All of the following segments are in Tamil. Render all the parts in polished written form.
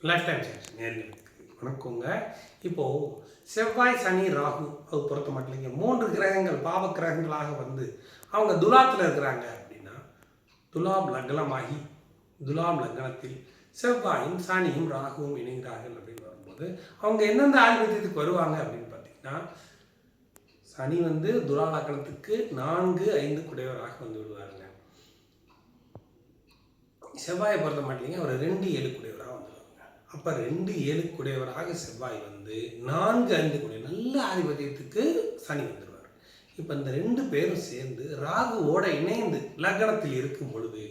லைஃப் டைம் சேஞ்ச் நேர்களுக்கு வணக்கங்க. இப்போது செவ்வாய் சனி ராகு அது பொறுத்த மட்டும் இல்லைங்க, 3 கிரகங்கள் பாவ கிரகங்களாக வந்து அவங்க துலாத்தில் இருக்கிறாங்க அப்படின்னா, துலாம் லக்னமாகி துலாம் லக்னத்தில் செவ்வாயும் சனியும் ராகுவும் இணைகிறார்கள் அப்படின்னு வரும்போது அவங்க எந்தெந்த ஆதிபத்தியத்துக்கு வருவாங்க அப்படின்னு பார்த்தீங்கன்னா, சனி வந்து துலா லக்னத்துக்கு 4, 5 குடையவராக வந்து விடுவாருங்க. செவ்வாயை பொறுத்த மாட்டீங்க அவர் 2, 7 குடையவராக வந்துடுவாங்க. அப்போ 2, 7 குடையவராக செவ்வாய் வந்து 4, 5 குடைய நல்ல ஆதிபத்தியத்துக்கு சனி வந்துடுவார். இப்போ இந்த 2 பேரும் சேர்ந்து ராகுவோட இணைந்து லக்னத்தில் இருக்கும் பொழுது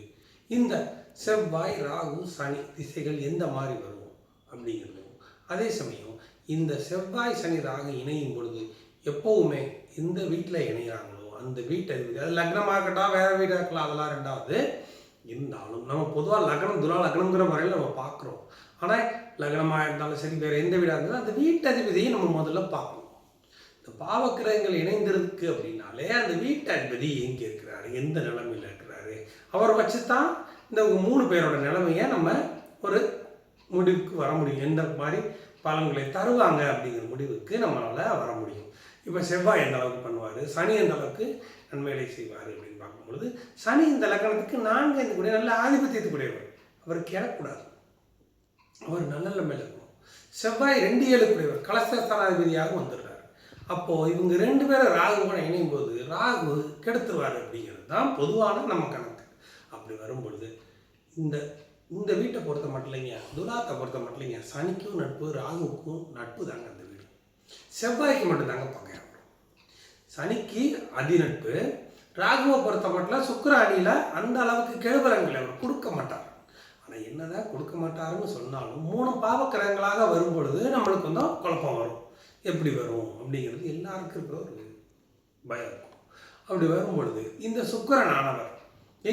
இந்த செவ்வாய் ராகு சனி திசைகள் எந்த மாதிரி வரும் அப்படிங்கிறதும், அதே சமயம் இந்த செவ்வாய் சனி ராகு இணையும் பொழுது எப்போவுமே எந்த வீட்டில் இணைகிறாங்களோ அந்த வீட்டை அது லக்னமாக இருக்கட்டும் வேறு வீடாக இருக்கலாம், அதெல்லாம் ரெண்டாவது இருந்தாலும் நம்ம பொதுவாக லக்னம் துலா லக்னங்கிற முறையில் நம்ம பார்க்குறோம். ஆனால் லக்னமாக இருந்தாலும் சரி வேறு எந்த வீடாக இருந்தாலும் அந்த வீட்டதிபதியை நம்ம முதல்ல பார்க்கணும். இந்த பாவக்கிரகங்கள் இணைந்திருக்கு அப்படின்னாலே அந்த வீட்டதிபதி எங்கே இருக்கிறாரு, எந்த நிலைமையில் இருக்கிறாரு, அவரை வச்சு தான் இந்த 3 பேரோட நிலைமையை நம்ம ஒரு முடிவுக்கு வர முடியும். எந்த மாதிரி பலன்களை தருவாங்க அப்படிங்கிற முடிவுக்கு நம்மளால் வர முடியும். இப்போ செவ்வாய் எந்த அளவுக்கு பண்ணுவார், சனி எந்த அளவுக்கு நன்மைகளை செய்வார் அப்படின்னு பார்க்கும்பொழுது, சனி இந்த லக்னத்துக்கு 4, 5 கூட நல்ல ஆதிபத்தியத்துக்குடையவர், அவர் கிடக்கூடாது, அவர் நல்ல நிலைமையில் இருக்கணும். செவ்வாய் 2, 7 கூடியவர் கலஸ்தராதிபதியாக வந்துடுறாரு. அப்போது இவங்க 2 பேரும் ராகு கூட இணையும் போது ராகு கெடுத்துருவார் அப்படிங்கிறது தான் பொதுவான நம்ம கணக்கு. அப்படி வரும்பொழுது இந்த இந்த வீட்டை பொறுத்த மட்டும் இல்லைங்க, துலாத்தை பொறுத்த மட்டும் இல்லைங்க, சனிக்கும் நட்பு ராகுவுக்கும் நட்பு தாங்க அந்த வீடு. செவ்வாய்க்கு மட்டும்தாங்க பகையாகும். சனிக்கு அதிநட்பு, ராகுவை பொறுத்த மட்டும் சுக்கிர அணியில் அந்த அளவுக்கு கெடுபலங்களை அவர் கொடுக்க மாட்டார். ஆனால் என்னதான் கொடுக்க மாட்டாருன்னு சொன்னாலும் 3 பாவக்கிரகங்களாக வரும் பொழுது நம்மளுக்கு வந்து குழப்பம் வரும். எப்படி வரும் அப்படிங்கிறது எல்லாருக்கும் இருக்கிற ஒரு பயம் இருக்கும். அப்படி வரும் பொழுது இந்த சுக்கிரன் ஆனவர்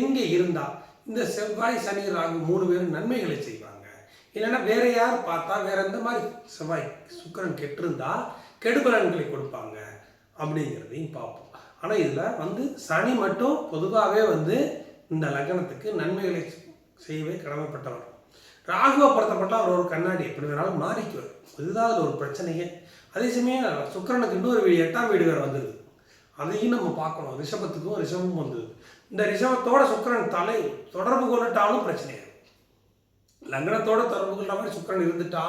எங்கே இருந்தால் இந்த செவ்வாய் சனி ராகு 3 பேரும் நன்மைகளை செய்வாங்க, இல்லைன்னா வேற யார் பார்த்தா வேற எந்த மாதிரி செவ்வாய் சுக்கிரன் கெட்டிருந்தா கெடுபலன்களை கொடுப்பாங்க அப்படிங்கிறதையும் பார்ப்போம். ஆனால் இதில் வந்து சனி மட்டும் பொதுவாகவே வந்து இந்த லக்னத்துக்கு நன்மைகளை செய்யவே கடமைப்பட்டவர். ராகுவை பொறுத்தப்பட்ட அவர் ஒரு கண்ணாடி எப்படி வேணாலும் மாறிக்குவார், இதுதான் அதில் ஒரு பிரச்சனையே. அதே சமயம் சுக்கிரனுக்கு இன்னொரு வீடு 8ஆம் வீடு வேறு வந்தது, அதையும் நம்ம பார்க்கணும். ரிஷபத்துக்கும் ரிஷபமும் வந்தது. இந்த ரிஷபத்தோட சுக்கிரன் தலை தொடர்பு கொண்டுட்டாலும் பிரச்சனையாது. லக்னத்தோட தொடர்பு கொண்ட மாதிரி சுக்கிரன் இருந்துட்டா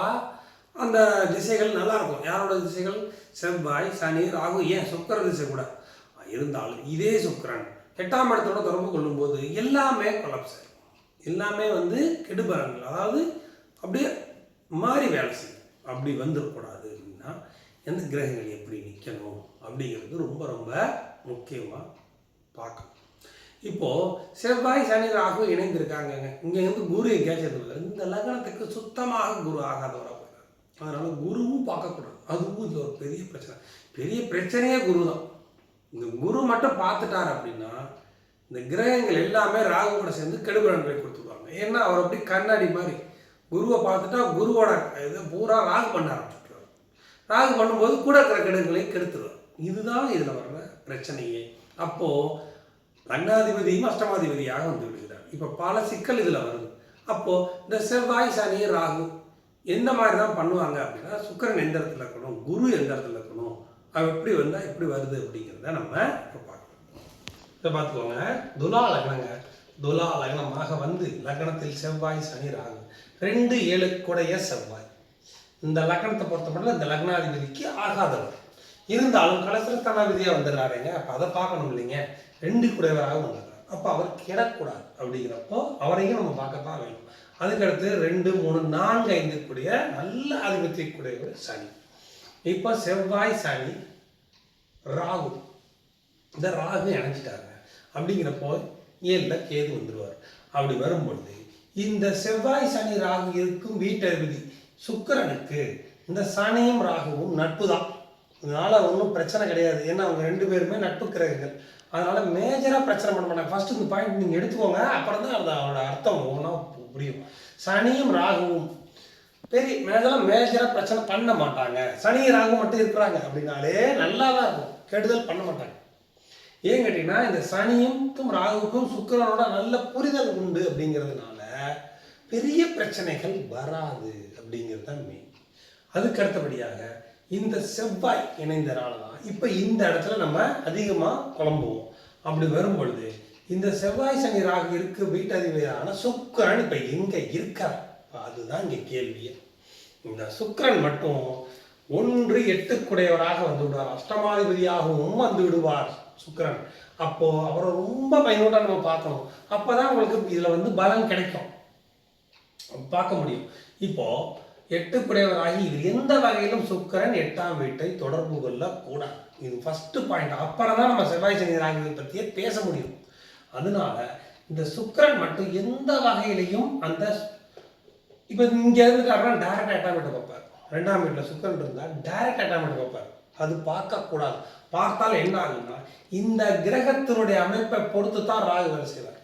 அந்த திசைகள் நல்லா இருக்கும். யாரோட திசைகள்? செவ்வாய் சனி ராகு, ஏன் சுக்கிர திசை கூட இருந்தாலும் இதே சுக்கிரன் 8ஆம் இடத்தோட தொடர்பு கொள்ளும்போது எல்லாமே கொலாப்ஸ் ஆகும், எல்லாமே வந்து கெடுபலங்கள், அதாவது அப்படியே மாறி வேலை செய்யும். அப்படி வந்துடக்கூடாது அப்படின்னா எந்த கிரகங்கள் எப்படி நிற்கணும் அப்படிங்கிறது ரொம்ப ரொம்ப முக்கியமாக பார்க்கணும். இப்போது செவ்வாய் சனி ராகு இணைந்திருக்காங்கங்க. இங்கே வந்து குரு எங்கேயாச்சும் இந்த லக்னத்துக்கு சுத்தமாக குரு ஆகாதவராக போகிறார். அதனால் குருவும் பார்க்கக்கூடாது. அதுவும் இது ஒரு பெரிய பிரச்சனை. பெரிய பிரச்சனையே குரு தான். இந்த குரு மட்டும் பார்த்துட்டார் அப்படின்னா இந்த கிரகங்கள் எல்லாமே ராகு கூட சேர்ந்து கெடுபலன்களை கொடுத்துருவாங்க. ஏன்னா அவர் அப்படி கண்ணாடி மாதிரி குருவை பார்த்துட்டா குருவோட இதை பூரா ராகு பண்ண ஆரம்பிச்சுட்டுருவார். ராகு பண்ணும்போது கூட இருக்கிற கெடுகளை கெடுத்துருவார். இதுதான் இதில் வர்ற பிரச்சனையே. அப்போது லக்னாதிபதியும் அஷ்டமாதிபதியாக வந்து விடுகிறார். இப்போ பல சிக்கல் இதில் வருது. அப்போது இந்த செவ்வாய் சனி ராகு எந்த மாதிரி தான் பண்ணுவாங்க அப்படின்னா, சுக்கிரன் எந்த இடத்துல இருக்கணும், குரு எந்த இடத்துல இருக்கணும், அது எப்படி வந்தால் எப்படி வருது அப்படிங்கிறத நம்ம இப்போ பார்க்கலாம். இதை பார்த்துக்கோங்க. துலா லக்னங்க, துலா லக்னமாக வந்து லக்னத்தில் செவ்வாய் சனி ராகு 2, 7 கூடைய செவ்வாய் இந்த லக்னத்தை பொறுத்த மட்டும் இந்த லக்னாதிபதிக்கு ஆகாதவர் இருந்தாலும் கலசரஸ்தானாதிபதியாக வந்துடுறாருங்க. அப்போ அதை பார்க்கணும் இல்லைங்க. 2 கூடையவராக வந்துடுறாரு. அப்போ அவர் கிடக்கூடாது. அப்படிங்கிறப்போ அவரையும் நம்ம பார்க்கத்தான் வேணும். அதுக்கடுத்து 2, 3, 4, 5 கூடிய நல்ல ஆதிபத்தியக்கூடியவர் சனி. இப்போ செவ்வாய் சனி ராகு, இந்த ராகு இணைஞ்சிட்டாங்க. அப்படிங்கிறப்போ 7ல் கேது வந்துடுவார். அப்படி வரும்பொழுது இந்த செவ்வாய் சனி ராகு இருக்கும் வீட்டதிபதி சுக்கிரனுக்கு இந்த சனியும் ராகுவும் நட்பு தான். அதனால் ஒன்றும் பிரச்சனை கிடையாது. ஏன்னா அவங்க 2 பேருமே நட்பு கிரகங்கள். அதனால் மேஜராக பிரச்சனை பண்ண மாட்டாங்க. ஃபஸ்ட்டு இந்த பாயிண்ட் நீங்கள் எடுத்துக்கோங்க, அப்புறம் தான் அதோட அர்த்தம் ஒன்றா புரியும். சனியும் ராகுவும் பெரிய மேஜராக பிரச்சனை பண்ண மாட்டாங்க. சனி ராகு மட்டும் இருக்கிறாங்க அப்படின்னாலே நல்லா தான் இருக்கும், கெடுதல் பண்ண மாட்டாங்க. ஏன் கேட்டிங்கன்னா இந்த சனியும் ராகுவுக்கும் சுக்கிரனோட நல்ல புரிதல் உண்டு அப்படிங்கிறதுனால பெரிய பிரச்சனைகள் வராது அப்படிங்கிறது தான் மெயின். அதுக்கு அடுத்தபடியாக இந்த செவ்வாய் இணைந்தனால தான் இப்போ இந்த இடத்துல நம்ம அதிகமாக குழம்புவோம். அப்படி வரும் பொழுது இந்த செவ்வாய் சனி ராகு இருக்கு வீட்டதிபதியான சுக்கிரன் இப்போ எங்கே இருக்கார்? அதுதான் இங்கே கேள்வியே. இந்த சுக்கிரன் மட்டும் 1 8 வந்து விடுவார், அஷ்டமாதிபதியாகவும் வந்து விடுவார் சுக்கிரன். அப்போ அவரை ரொம்ப பயனோட நம்ம பார்க்கணும். அப்பதான் உங்களுக்கு இதுல வந்து பலன் கிடைக்கும், பார்க்க முடியும். இப்போ 8 ஆகி இது எந்த வகையிலும் சுக்கிரன் 8ஆம் வீட்டை தொடர்பு கொள்ள கூடாது. இது ஃபர்ஸ்ட் பாயிண்ட். அப்புறம் தான் நம்ம செவ்வாய் சனி ராகுவை பற்றியே பேச முடியும். அதனால இந்த சுக்கிரன் மட்டும் எந்த வகையிலையும் அந்த இப்போ இங்கே இருந்துட்டாருன்னா டைரக்ட் 8ஆம் வீட்டை பார்ப்பார். 2ஆம் வீட்டில் சுக்கிரன் இருந்தால் டைரக்ட் 8ஆம் வீட்டை பார்ப்பார். அது பார்க்கக்கூடாது. பார்த்தால் என்ன ஆகும்னா இந்த கிரகத்தினுடைய அமைப்பை பொறுத்து தான் ராகு வேலை செய்வார்.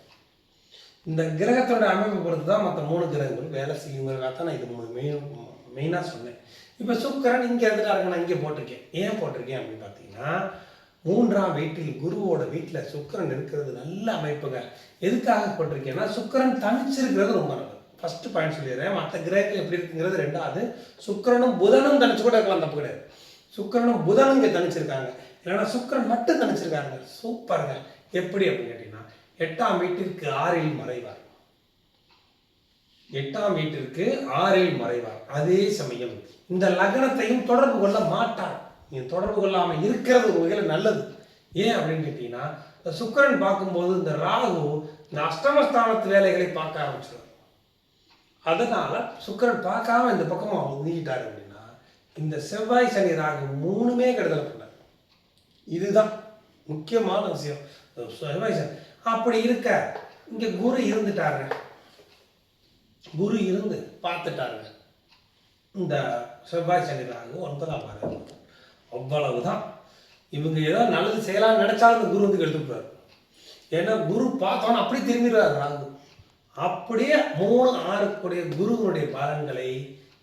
இந்த கிரகத்தோட அமைப்பை பொறுத்து தான் மற்ற 3 கிரகங்கள் வேலை செய்யுங்கிறதா தான் நான் இது மெயினாக சொன்னேன். இப்போ சுக்கிரன் இங்கே இருந்துட்டாருங்க, நான் இங்கே போட்டிருக்கேன். ஏன் போட்டிருக்கேன் அப்படின்னு பார்த்தீங்கன்னா 3ஆம் வீட்டில் குருவோட வீட்டில் சுக்கிரன் இருக்கிறது நல்ல அமைப்புங்க. எதுக்காக போட்டிருக்கேன்னா சுக்கிரன் தனிச்சிருக்கிறது ரொம்ப நல்லது. ஃபர்ஸ்ட் பாயிண்ட் சொல்லிடுறேன். மற்ற கிரகங்கள் எப்படி இருக்குங்கிறது ரெண்டாவது. சுக்கிரனும் புதனும் தனிச்சு கூட இருக்கலாம், தப்பு கிடையாது. சுக்கிரனும் புதனும் இங்கே தனிச்சிருக்காங்க, இல்லைன்னா சுக்கிரன் மட்டும் தனிச்சிருக்காங்க. சூப்பருங்க. எப்படி அப்படின்னு கேட்டீங்கன்னா 8ஆம் வீட்டிற்கு 6இல் மறைவார். 8ஆம் வீட்டிற்கு 6இல் மறைவார். அதே சமயம் இந்த லக்னத்தையும் தொடர்பு கொள்ள மாட்டார். நீங்க தொடர்பு கொள்ளாம இருக்கிறது ஒரு வகையில் நல்லது. ஏன் அப்படின்னு கேட்டீங்கன்னா சுக்கிரன் பார்க்கும்போது இந்த ராகு இந்த அஷ்டமஸ்தானத்து வேலைகளை பார்க்க ஆரம்பிச்சிடும். அதனால சுக்கிரன் பார்க்காம இந்த பக்கம் நீக்கிட்டாரு அப்படின்னா இந்த செவ்வாய் சனி ராகு 3மே கெடுதல் பண்ணார். இதுதான் முக்கியமான விஷயம். செவ்வாய் சனி அப்படி இருக்க இங்க குரு இருந்துட்டாருங்க. குரு இருந்து பார்த்துட்டாருங்க. இந்த செவ்வாய் சனி ராகு 9ஆம் பாரு. அவ்வளவுதான். இவங்க ஏதாவது நல்லது செய்யலாம்னு நினைச்சாலும் இந்த குரு வந்து கெடுத்துட்டாரு. ஏன்னா குரு பார்த்தோன்னா அப்படி திரும்பிடுவார் ராகு. அப்படியே 3 6 குருவனுடைய பலன்களை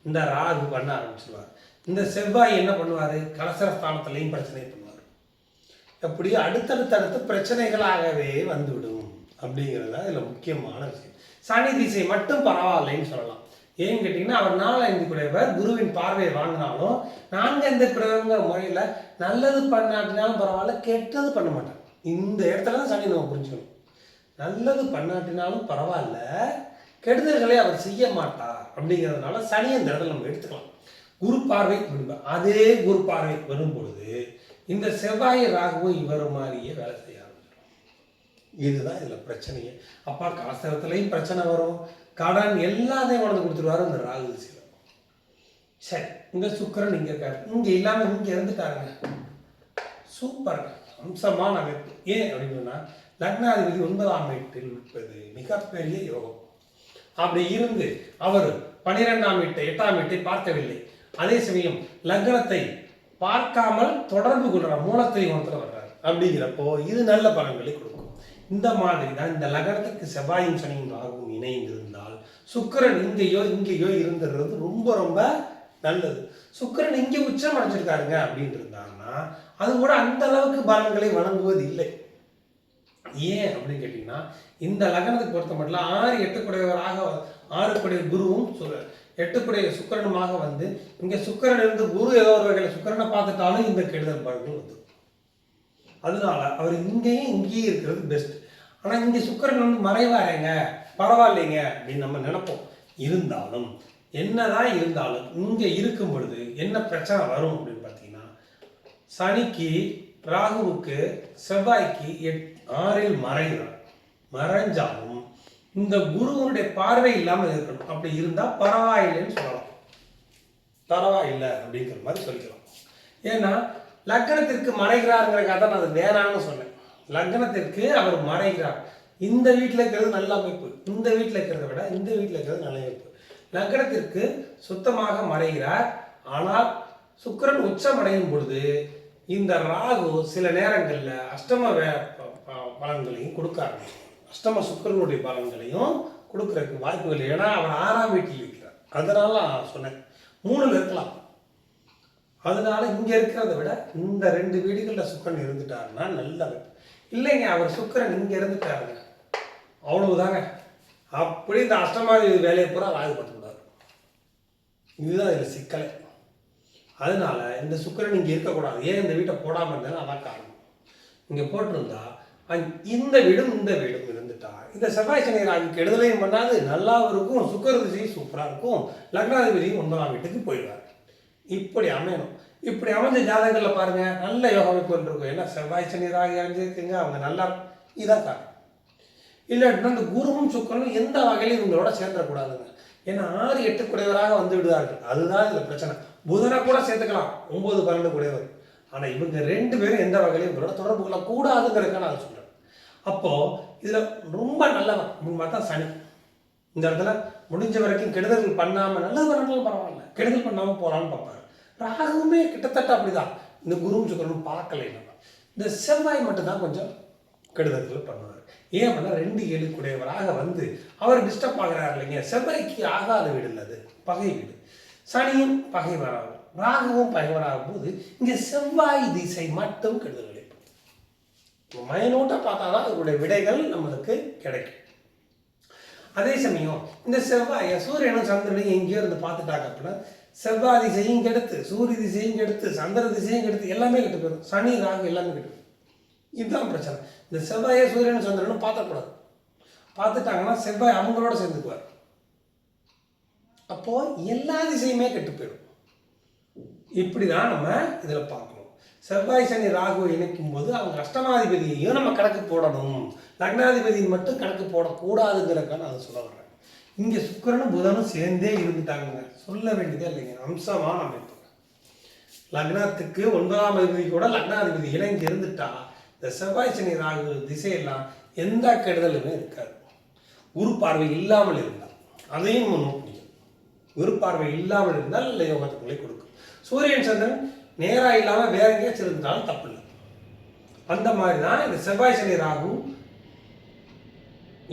இந்த ராகு பண்ண ஆரம்பிச்சிருவார். இந்த செவ்வாய் என்ன பண்ணுவார்? கலசரஸ்தானத்திலையும் பிரச்சனை பண்ணுவார். அப்படியே அடுத்தடுத்த பிரச்சனைகளாகவே வந்துவிடும் அப்படிங்கிறது தான் இதில் முக்கியமான விஷயம். சனி திசை மட்டும் பரவாயில்லைன்னு சொல்லலாம். ஏன்னு கேட்டிங்கன்னா அவர் 4 குடையவர் குருவின் பார்வையை வாங்கினாலும் 4 குடையவங்கிற முறையில் நல்லது பண்ணாட்டினாலும் பரவாயில்ல, கெட்டது பண்ண மாட்டார். இந்த இடத்துல தான் சனி நம்ம புரிஞ்சுக்கணும். நல்லது பண்ணாட்டினாலும் பரவாயில்ல, கெடுதல்களை அவர் செய்ய மாட்டார் அப்படிங்கிறதுனால சனி அந்த இடத்துல நம்ம எடுத்துக்கலாம். குரு பார்வை விரும்ப அதே குரு பார்வை வரும்பொழுது இந்த செவ்வாய் ராகுவும் இவர் மாதிரியே வேலை செய்ய ஆரம்பிச்சிடும். இதுதான் இதில் பிரச்சனையே. அப்பா காசத்துலையும் பிரச்சனை வரும், கடன் எல்லாத்தையும் கொண்டு கொடுத்துருவாரு இந்த ராகு திசையில். சரி, இந்த சுக்கிரன் இங்கே இருக்காரு, இங்கே இல்லாமல் இங்கே இருந்துட்டாருங்க. சூப்பர், அம்சமான அமைப்பு. ஏன் அப்படின்னா லக்னாதிபதி 9ஆம் வீட்டில் இருப்பது மிகப்பெரிய யோகம். அப்படி இருந்து அவர் 12ஆம் வீட்டை 8ஆம் வீட்டை பார்க்கவில்லை. அதே சமயம் லக்னத்தை பார்க்காமல் தொடர்பு கொள்ற மூலத்தை ஒன்றத்தில் வர்றாரு. அப்படிங்கிறப்போ இது நல்ல பலன்களை கொடுக்கும். இந்த மாதிரி தான் இந்த லக்னத்துக்கு செவ்வாயும் சனியும் ராகுவும் இணைந்திருந்தால் சுக்கிரன் இங்கேயோ இருந்துடுறது ரொம்ப ரொம்ப நல்லது. சுக்கிரன் இங்கே உச்சம் அடைஞ்சிருக்காருங்க அப்படின்னு இருந்தாங்கன்னா அது கூட அந்த அளவுக்கு பலன்களை வழங்குவது இல்லை. ஏன் அப்படின்னு கேட்டீங்கன்னா இந்த லக்னத்துக்கு பொறுத்த மட்டும் 6 8 6 குருவும் 8 சுக்கிரனுமாக வந்து இங்க சுக்கிரன் இருந்து குரு ஏதோ ஒரு வகையில் சுக்கிரனை பார்த்துட்டாலும் இந்த கெடுதல் பலன்கள் வந்து. அதனால அவர் இங்கேயும் இருக்கிறது பெஸ்ட். ஆனா இங்க சுக்கிரன் வந்து மறைவாருங்க, பரவாயில்லைங்க அப்படின்னு நம்ம நினைப்போம். இருந்தாலும் என்னதான் இருந்தாலும் இங்க இருக்கும் பொழுது என்ன பிரச்சனை வரும் அப்படின்னு பார்த்தீங்கன்னா சனிக்கு ராகுவுக்கு செவ்வாய்க்கு 6இல் மறைஞ்சாலும் இந்த குருவனுடைய பார்வை இல்லாமல் இருக்கணும். அப்படி இருந்தா பரவாயில்லைன்னு சொல்லலாம். பரவாயில்லை அப்படிங்கிற மாதிரி சொல்லிக்கலாம். ஏன்னா லக்னத்திற்கு மறைகிறாருங்கிறக்காக தான் நான் அது வேணான்னு சொன்னேன். லக்னத்திற்கு அவர் மறைகிறார். இந்த வீட்டில் இருக்கிறது நல்ல அமைப்பு, இந்த வீட்டில் இருக்கிறத விட இந்த வீட்டில் இருக்கிறது நல்ல அமைப்பு. லக்னத்திற்கு சுத்தமாக மறைகிறார். ஆனால் சுக்கிரன் உச்சம் அடையும் பொழுது இந்த ராகு சில நேரங்களில் அஷ்டம பலன்களையும் கொடுக்க ஆரம்பிச்சு, அஷ்டம சுக்கிரனுடைய பலன்களையும் கொடுக்கறதுக்கு வாய்ப்புகள். ஏன்னா அவர் 6ஆம் வீட்டில் இருக்கிறார். அதனால சொன்னேன் 3ல் இருக்கலாம். அதனால இங்க இருக்கிறத விட இந்த 2 வீடுகளில் சுக்கிரன் இருந்துட்டாருன்னா நல்ல அமைப்பு. இல்லைங்க அவர் சுக்கிரன் இங்க இருந்துட்டாருங்க, அவ்வளவுதாங்க. அப்படி இந்த அஷ்டமாதிபதி வேலையை பூரா ராகு பார்த்துக்கூடாது. இதுதான் இதில் சிக்கலை. அதனால இந்த சுக்கிரன் இங்கே இருக்கக்கூடாது. ஏன் இந்த வீட்டை போடாமல் இருந்தாலும் அதான் காரணம். இங்கே போட்டிருந்தா இந்த வீடும் இந்த வீடும் இருந்துட்டா இந்த செவ்வாய் சனி ராகு கெடுதலையும் பண்ணாது, நல்லாவும் இருக்கும், சுக்கிர திசையும் சூப்பராக இருக்கும், லக்னாதிபதியும் 9ஆம் வீட்டுக்கு போயிடுவார். இப்படி அமையணும். இப்படி அமைஞ்ச ஜாதகங்களில் பாருங்க நல்ல யோக அமைப்புகள் இருக்கும். ஏன்னா செவ்வாய் சனி ராகு அடைஞ்சிருக்குங்க, அவங்க நல்லா இதான் காரணம். இல்லாட்டினா இந்த குருவும் சுக்கிரனும் எந்த வகையிலும் இவங்களோட சேர்ந்துடக்கூடாதுங்க. ஏன்னா 6, 8 குடையவராக வந்து விடுவார்கள். அதுதான் இதில் பிரச்சனை. புதனை கூட சேர்த்துக்கலாம் 9, 12 குடையவர். ஆனால் இவங்க 2 பேரும் எந்த வகையிலும் இவங்களோட தொடர்பு கொள்ள கூடாதுங்கிறதுக்காக நான் சொல்கிறேன். அப்போது இதில் ரொம்ப நல்லவன் அப்படின்னு பார்த்தா சனி. இந்த இடத்துல முடிஞ்ச வரைக்கும் கெடுதல் பண்ணாமல், நல்லது பண்ணாலும் பரவாயில்ல, கெடுதல் பண்ணாமல் போகலான்னு பார்ப்பாரு. ராகுவுமே கிட்டத்தட்ட அப்படிதான். இந்த குருவும் சுக்கிரனும் பார்க்கல. இந்த செவ்வாய் மட்டும்தான் கொஞ்சம் கெடுதல்கள் பண்ணுவார். ஏன் அப்படின்னா 2, 7 குடையவராக வந்து அவர் டிஸ்டர்ப் ஆகிறார் இல்லைங்க. செவ்வாய்க்கு ஆகாத வீடு இல்லது, பகை வீடு. சனியும் பகைவராகும், ராகுவும் பகைவராகும் போது இங்கே செவ்வாய் திசை மட்டும் கெடுதல் விளைவிக்கும். மைனூட்டாக பார்த்தா தான் அதனுடைய விடைகள் நம்மளுக்கு கிடைக்கும். அதே சமயம் இந்த செவ்வாயை சூரியனும் சந்திரனையும் எங்கேயோ இருந்து பார்த்துட்டாங்க அப்படின்னா செவ்வாய் திசையும் கெடுத்து, சூரிய திசையும் கெடுத்து, சந்திர திசையும் கெடுத்து எல்லாமே கெட்டு போயிடும். சனி ராகு எல்லாமே கெட்டு. இதுதான் பிரச்சனை. இந்த செவ்வாயை சூரியனும் சந்திரனும் பார்த்துக்கூடாது. பார்த்துட்டாங்கன்னா செவ்வாய் அவங்களோட சேர்ந்துக்குவார். அப்போ எல்லா திசையுமே கெட்டு போயிடும். இப்படிதான் நம்ம இதில் பார்க்கணும். செவ்வாய் சனி ராகு இணைக்கும் போது அவங்க அஷ்டமாதிபதியையும் நம்ம கணக்கு போடணும், லக்னாதிபதியும் மட்டும் கணக்கு போடக்கூடாதுங்கிறக்காக நான் அதை சொல்ல வர்றேன். இங்கே சுக்கிரனும் புதனும் சேர்ந்தே இருந்துட்டாங்க, சொல்ல வேண்டியதே இல்லைங்க. அம்சமான அமைப்பு. லக்னத்துக்கு 9ஆம் அதிபதி கூட லக்னாதிபதி இணைந்து இருந்துட்டா இந்த செவ்வாய் சனி ராகு திசையெல்லாம் எந்த கெடுதலுமே இருக்காது. குரு பார்வை இல்லாமல் இருந்தால் அதையும் நோக்க முடியும். குரு பார்வை இல்லாமல் இருந்தால் இல்லை யோகத்துக்குள்ளே கொடுக்கும். சூரியன் சந்திரன் நேராக இல்லாமல் வேற எங்கேயாச்சும் இருந்தாலும் தப்பு இல்லை. அந்த மாதிரி தான் இந்த செவ்வாய் சனி ராகு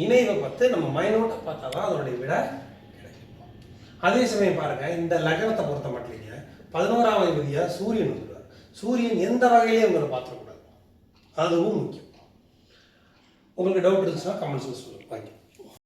இணைவை பார்த்து நம்ம மைனோட்டை பார்த்தா தான் அதனுடைய விட கிடைக்கும். அதே சமயம் பாருங்க, இந்த லக்னத்தை பொறுத்த மட்டும் 11ஆம் அதிபதியாக சூரியன் வந்துடுவார். சூரியன் எந்த வகையிலையும் உங்களை பார்த்துடக்கூடாது, அதுவும் முக்கியம். உங்களுக்கு டவுட் இருந்துச்சுன்னா கமெண்ட்ஸில் சொல்லுங்கள். தேங்க்யூ.